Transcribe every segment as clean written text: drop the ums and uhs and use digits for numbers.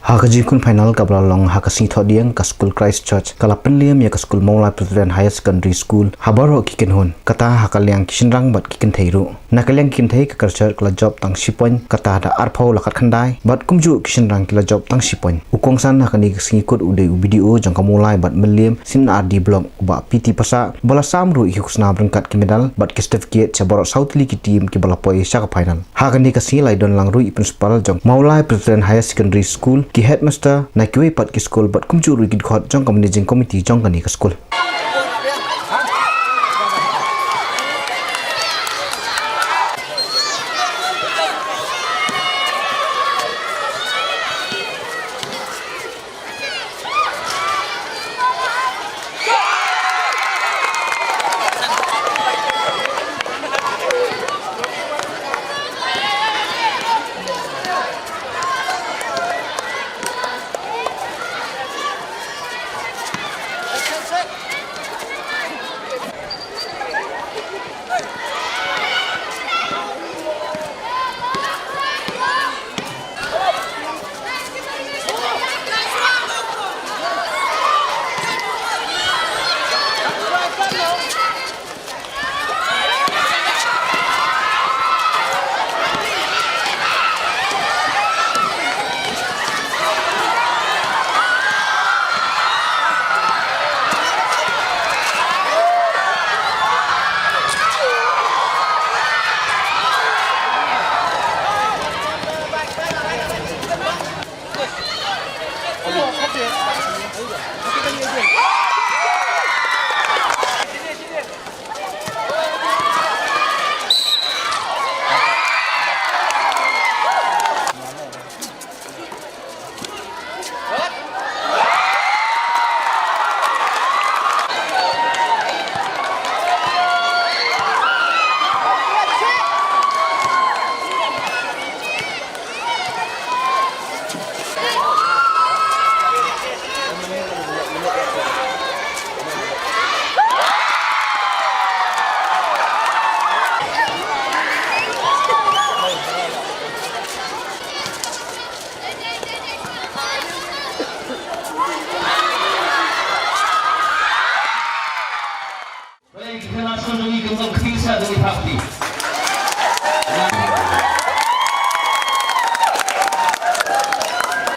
Rkc-Jop final kabla long Rkc-Thodiang ka Skul Christchurch kala penliam ya ka Skul Mawlai Presbyterian Secondary School habaro kiken hon kata hakaliang kisinrang bat kiken theiru nakaliang kiken thei ka Rkc kala job tang sipon kata da arpau lakat khandai bat kumju kisinrang kala job tang sipon ukong san hakani singikut ude video jang kamulai bat meliam sin adi blog ba PT pasa bala samru ikusna berangkat ki medal bat ki certificate cabaro southly ki team ki bala poi saka final hakani ka silai don lang rui principal jang Mawlai Presbyterian Secondary School ki headmaster na kiwe pat ki school bat kumju ru ki khot jong managing committee jong kani ka school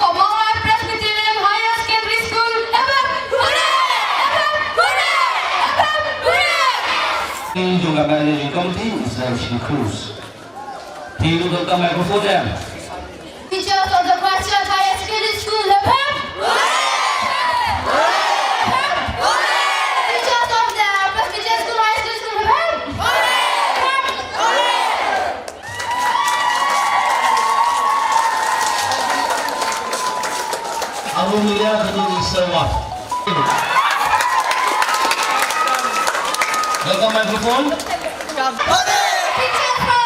Mawlai Presbyterian Secondary School. Juga managing committee is Cruz. He will come microphone them. Teachers of the Christchurch Higher Secondary School. Teachers of the Presbyterian School Higher Secondary School. Alhamdulillah ketua semua. Welcome microphone. Teachers from